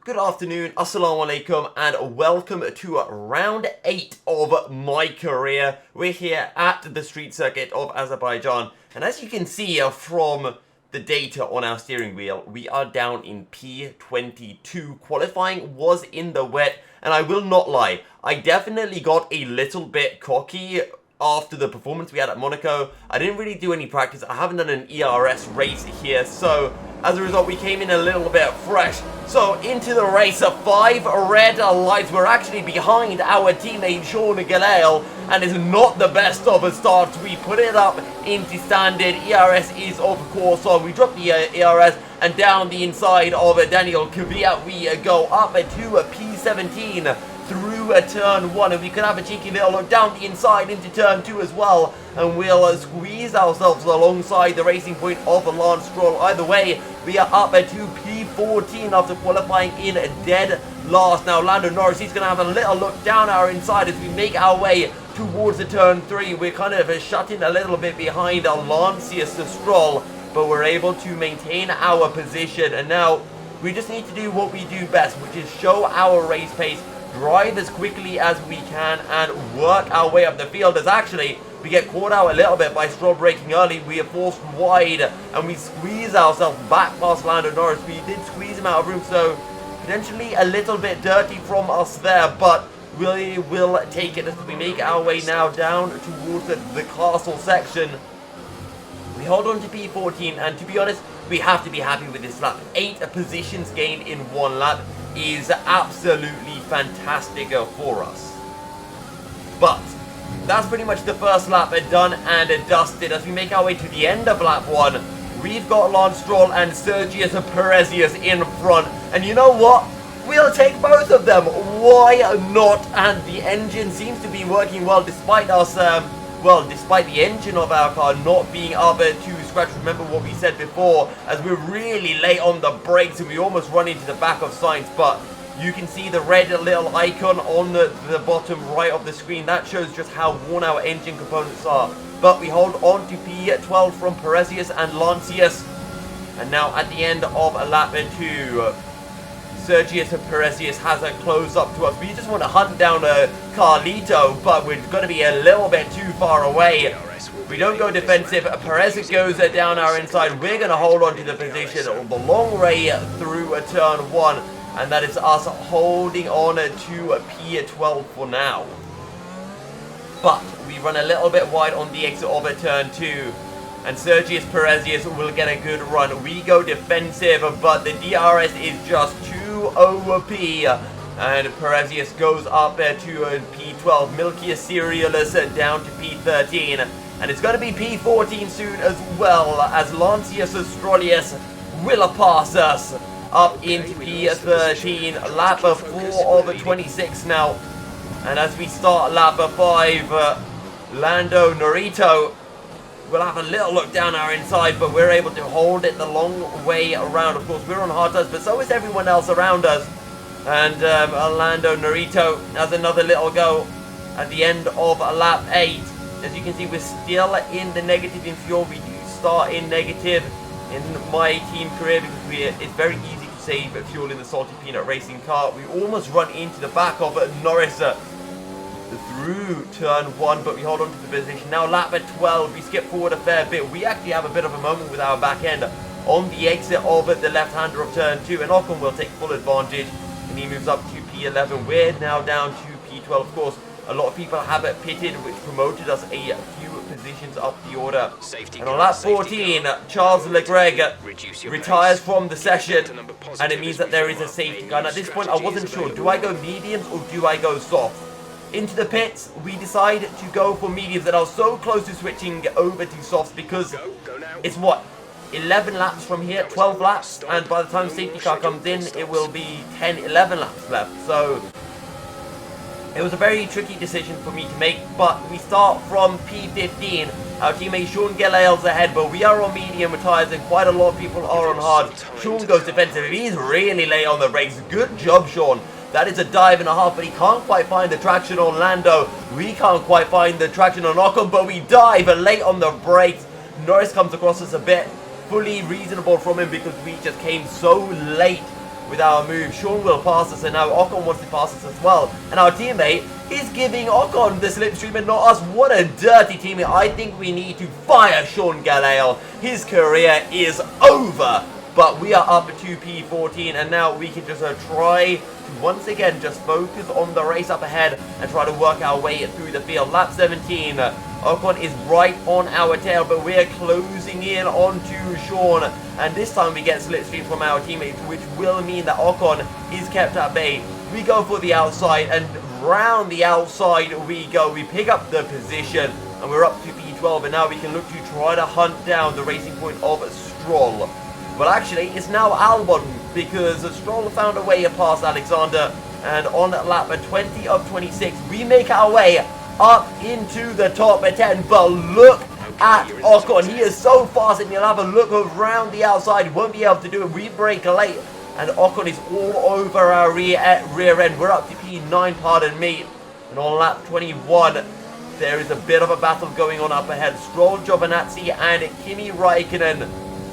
Good afternoon, assalamu alaikum, and welcome to round 8 of my career. We're here at the street circuit of Azerbaijan, and as you can see from the data on our steering wheel, we are down in P22. Qualifying was in the wet, and I will not lie, I definitely got a little bit cocky after the performance we had at Monaco. I didn't really do any practice. I haven't done an ERS race here, so as a result, we came in a little bit fresh. So into the race, 5 red lights. We're actually behind our teammate Sean Galale, and it's not the best of a start. We put it up into standard. ERS is of course on. We drop the ERS, and down the inside of Daniel Kvyat, we go up to P17 through turn 1, and we could have a cheeky little look down the inside into turn 2 as well, and we'll squeeze ourselves alongside the racing point of Lance Stroll. Either way, we are up to P14 after qualifying in dead last. Now Lando Norris, he's going to have a little look down our inside as we make our way towards the turn 3. We're kind of shutting a little bit behind Lance Stroll, but we're able to maintain our position, and now we just need to do what we do best, which is show our race pace, drive as quickly as we can, and work our way up the field. As actually we get caught out a little bit by Stroll braking early. We are forced wide and we squeeze ourselves back past Lando Norris. We did squeeze him out of room, so potentially a little bit dirty from us there, but we will take it as we make our way now down towards the castle section. We hold on to P14, and to be honest, we have to be happy with this lap. 8 positions gained in 1 lap is absolutely fantastic for us. But that's pretty much the first lap done and dusted. As we make our way to the end of lap 1, we've got Lance Stroll and Sergius Perez in front, and you know what? We'll take both of them. Why not? And the engine seems to be working well despite us despite the engine of our car not being up to scratch. Remember what we said before, as we're really late on the brakes and we almost run into the back of Sainz, but you can see the red little icon on the bottom right of the screen. That shows just how worn our engine components are. But we hold on to P12 from Perez and Lancius, and now at the end of lap 2, Sergius Perez has a close up to us. We just want to hunt down Carlito, but we're going to be a little bit too far away. We don't go defensive. Perez goes down our inside. We're going to hold on to the position the long way through turn 1, and that is us holding on to P12 for now. But we run a little bit wide on the exit of turn 2. And Sergius Perez will get a good run. We go defensive, but the DRS is just too OP. And Perez goes up to P12. Milkius Cerealus down to P13. And it's going to be P14 soon as well, as Lancius Strolius will pass us up into P13. Lap 4 of 26 now. And as we start lap 5, Lando Norito we'll have a little look down our inside, but we're able to hold it the long way around. Of course, we're on hard tires, but so is everyone else around us. And Lando Norito has another little go at the end of lap 8. As you can see, we're still in the negative in fuel. We do start in negative in my team career because it's very easy to save fuel in the Salty Peanut racing car. We almost run into the back of Norris through turn 1, but we hold on to the position. Now lap 12, we skip forward a fair bit. We actually have a bit of a moment with our back end on the exit of the left-hander of turn 2, and Ocon will take full advantage, and he moves up to P11. We're now down to P12. Of course, a lot of people have pitted, which promoted us a few positions up the order. And on lap 14, Charles Leclerc retires from the session, and it means that there is a safety car. And at this point, I wasn't sure, do I go mediums or do I go soft? Into the pits, we decide to go for mediums, and I was so close to switching over to softs because it's what, 11 laps from here, 12 laps, and by the time safety car comes in, it will be 10, 11 laps left. So it was a very tricky decision for me to make, but we start from P15. Our teammate Sean Galale's ahead, but we are on medium tyres and quite a lot of people are on hard. Sean goes defensive. He's really late on the brakes. Good job, Sean. That is a dive and a half, but he can't quite find the traction on Lando. We can't quite find the traction on Ocon, but we dive late on the brakes. Norris comes across us a bit fully reasonable from him because we just came so late with our move. Sean will pass us, and now Ocon wants to pass us as well. And our teammate is giving Ocon the slipstream and not us. What a dirty teammate. I think we need to fire Sean Galale. His career is over. But we are up to P14, and now we can just try to once again just focus on the race up ahead and try to work our way through the field. Lap 17, Ocon is right on our tail, but we're closing in onto Sean. And this time we get slipstream from our teammates, which will mean that Ocon is kept at bay. We go for the outside, and round the outside we go. We pick up the position, and we're up to P12, and now we can look to try to hunt down the racing point of Stroll. Well, actually, it's now Albon, because Stroll found a way past Alexander, and on lap 20 of 26, we make our way up into the top 10, but look at Ocon. He is so fast, and you'll have a look around the outside. Won't be able to do it. We break late, and Ocon is all over our rear end. We're up to P9, pardon me, and on lap 21, there is a bit of a battle going on up ahead. Stroll, Giovinazzi, and Kimi Raikkonen.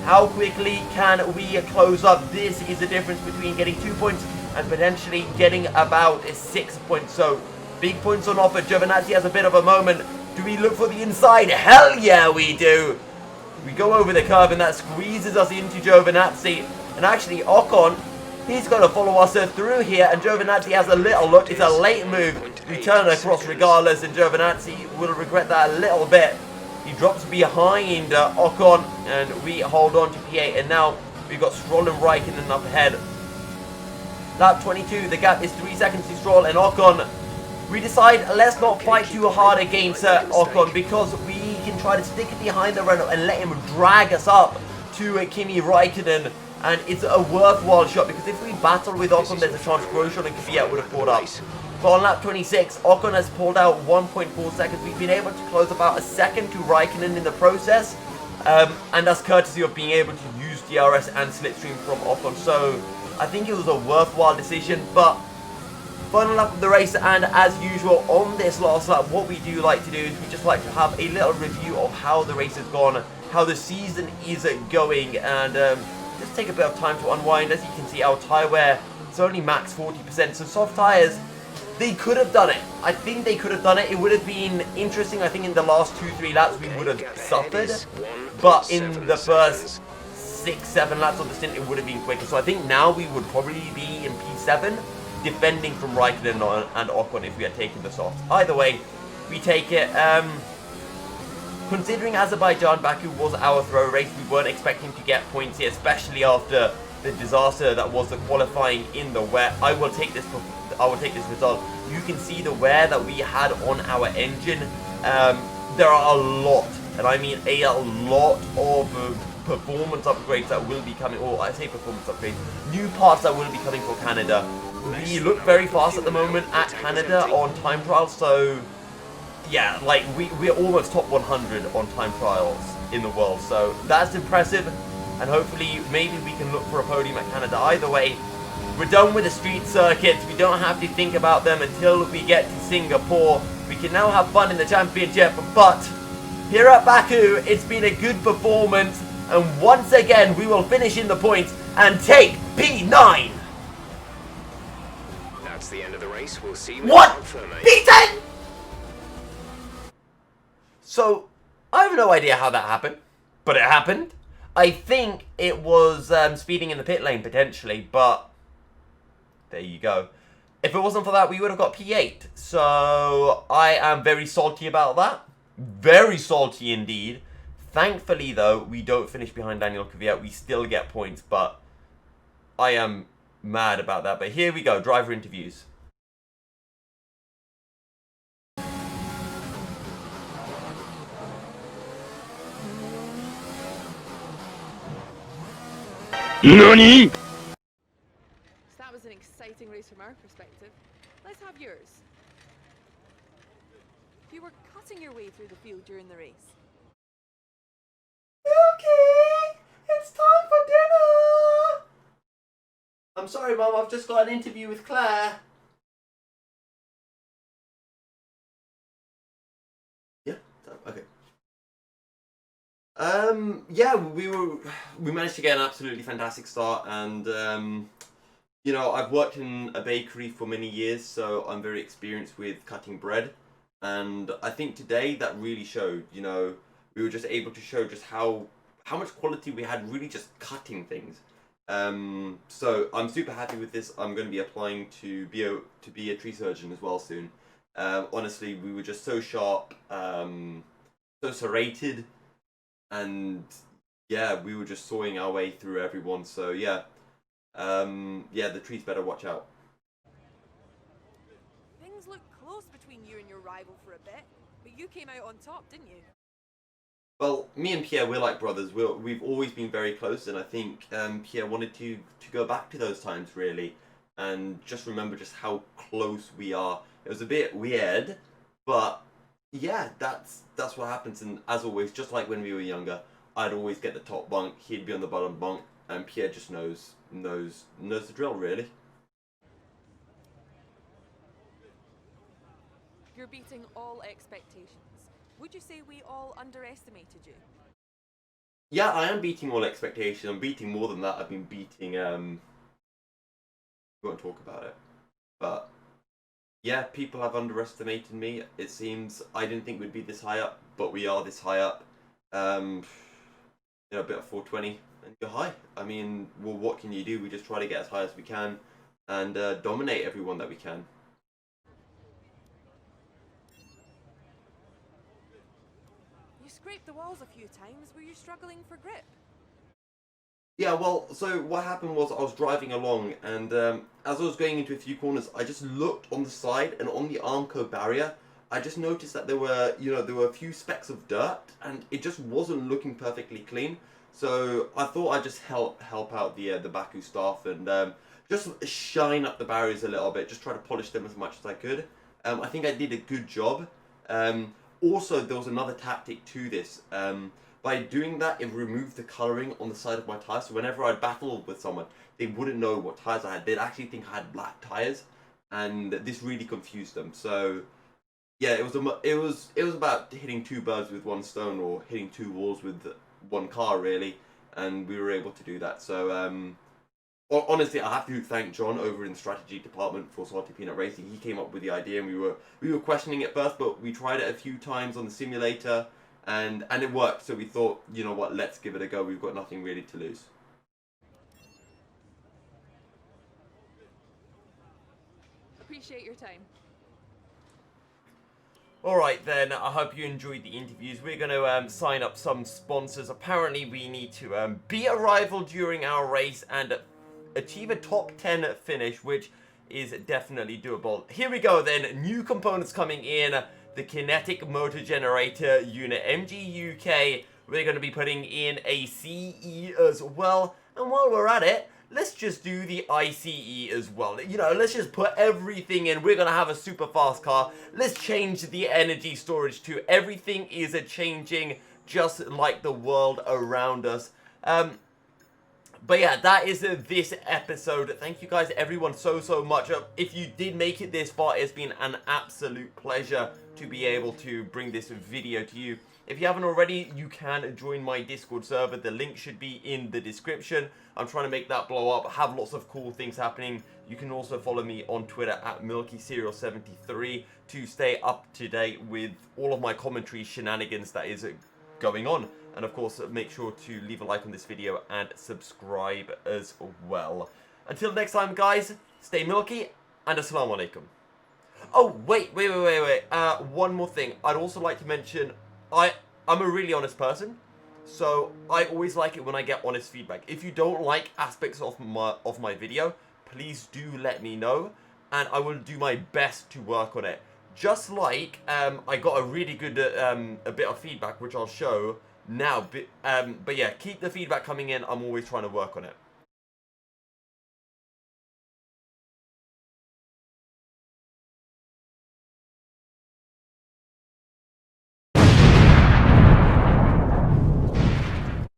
How quickly can we close up? This is the difference between getting 2 points and potentially getting about 6 points. So, big points on offer. Giovinazzi has a bit of a moment. Do we look for the inside? Hell yeah, we do. We go over the curve, and that squeezes us into Giovinazzi. And actually, Ocon, he's going to follow us through here. And Giovinazzi has a little look. It's a late move. We turn across regardless, and Giovinazzi will regret that a little bit. He drops behind Ocon, and we hold on to P8, and now we've got Stroll and Raikkonen up ahead. Lap 22, the gap is 3 seconds to Stroll and Ocon. We decide, let's not fight too hard against Ocon, because we can try to stick it behind the Renault and let him drag us up to Kimi Raikkonen, and it's a worthwhile shot, because if we battle with Ocon, there's a chance Grosjean and Kvyat would have caught up. But on lap 26, Ocon has pulled out 1.4 seconds. We've been able to close about a second to Raikkonen in the process. And that's courtesy of being able to use DRS and slipstream from Ocon. So I think it was a worthwhile decision. But final lap of the race, and as usual on this last lap, what we do like to do is we just like to have a little review of how the race has gone, how the season is going, and just take a bit of time to unwind. As you can see, our tyre wear is only max 40%. So soft tyres, they could have done it. I think they could have done it. It would have been interesting. I think in the last 2-3 laps we would have suffered. But in the first 6-7 laps of the stint, it would have been quicker. So I think now we would probably be in P7, defending from Raikkonen and Ocon if we had taken the softs. Either way, we take it. Considering Azerbaijan, Baku was our throw race, we weren't expecting to get points here, especially after the disaster that was the qualifying in the wet. I will take this result. You can see the wear that we had on our engine. There are a lot, and I mean a lot of performance upgrades that will be coming, or I say performance upgrades, new parts that will be coming for Canada. We look very fast at the moment at Canada on time trials, so yeah, like we're almost top 100 on time trials in the world, so that's impressive. And hopefully, maybe we can look for a podium at Canada. Either way, we're done with the street circuits. We don't have to think about them until we get to Singapore. We can now have fun in the championship. But here at Baku, it's been a good performance. And once again, we will finish in the points and take P9. That's the end of the race. We'll see you. What? P10? So, I have no idea how that happened. But it happened. I think it was speeding in the pit lane, potentially, but there you go. If it wasn't for that, we would have got P8. So I am very salty about that. Very salty indeed. Thankfully, though, we don't finish behind Daniel Kvyat. We still get points, but I am mad about that. But here we go, driver interviews. NANI?! So that was an exciting race from our perspective. Let's have yours. You were cutting your way through the field during the race. Okay, it's time for dinner! I'm sorry, Mum, I've just got an interview with Claire. Yeah, okay. Yeah, we managed to get an absolutely fantastic start, and You know, I've worked in a bakery for many years, so I'm very experienced with cutting bread. And I think today that really showed. You know, we were just able to show just how much quality we had really just cutting things. So I'm super happy with this. I'm going to be applying to be a tree surgeon as well soon. Honestly, we were just so sharp, so serrated, and yeah, we were just sawing our way through everyone. So yeah. Yeah, the trees better watch out. Things look close between you and your rival for a bit, but you came out on top, didn't you? Well, me and Pierre, we're like brothers. We've always been very close, and I think Pierre wanted to go back to those times really, and just remember just how close we are. It was a bit weird, but yeah, that's what happens. And as always, just like when we were younger, I'd always get the top bunk, he'd be on the bottom bunk, and Pierre just knows the drill really. You're beating all expectations. Would you say we all underestimated you? Yeah, I am beating all expectations. I'm beating more than that. I've been beating. We won't talk about it, but yeah, people have underestimated me. It seems I didn't think we'd be this high up, but we are this high up. You know, a bit of 420, and you're high. I mean, well, what can you do? We just try to get as high as we can, and dominate everyone that we can. You scraped the walls a few times. Were you struggling for grip? Yeah, well, so what happened was I was driving along, and as I was going into a few corners, I just looked on the side, and on the Armco barrier, I just noticed that there were a few specks of dirt, and it just wasn't looking perfectly clean. So I thought I'd just help out the Baku staff and just shine up the barriers a little bit, just try to polish them as much as I could. I think I did a good job. Also, there was another tactic to this. By doing that, it removed the colouring on the side of my tyres. So whenever I'd battle with someone, they wouldn't know what tyres I had. They'd actually think I had black tyres, and this really confused them. So yeah, it was about hitting two birds with one stone, or hitting two walls with one car really, and we were able to do that. So honestly, I have to thank John over in the strategy department for Salty Peanut Racing. He came up with the idea, and we were questioning it first, but we tried it a few times on the simulator, and it worked. So we thought, you know what, let's give it a go. We've got nothing really to lose. Appreciate your time. Alright then, I hope you enjoyed the interviews. We're going to sign up some sponsors. Apparently we need to beat a rival during our race and achieve a top 10 finish, which is definitely doable. Here we go then, new components coming in. The kinetic motor generator unit, MG UK. We're going to be putting in a CE as well. And while we're at it, let's just do the ICE as well. You know, let's just put everything in. We're going to have a super fast car. Let's change the energy storage too. Everything is changing just like the world around us. But yeah, that is this episode. Thank you guys, everyone, so much. If you did make it this far, it's been an absolute pleasure to be able to bring this video to you. If you haven't already, you can join my Discord server. The link should be in the description. I'm trying to make that blow up, have lots of cool things happening. You can also follow me on Twitter at MilkyCerial73 to stay up to date with all of my commentary shenanigans that is going on. And of course, make sure to leave a like on this video and subscribe as well. Until next time, guys, stay milky and assalamu alaikum. Oh, wait. One more thing. I'd also like to mention, I'm a really honest person, so I always like it when I get honest feedback. If you don't like aspects of my video, please do let me know, and I will do my best to work on it. Just like I got a really good a bit of feedback, which I'll show now. But yeah, keep the feedback coming in. I'm always trying to work on it.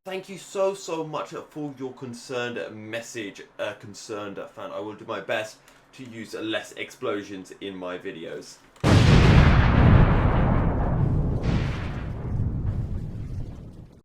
Thank you so much for your concerned message, concerned fan. I will do my best to use less explosions in my videos.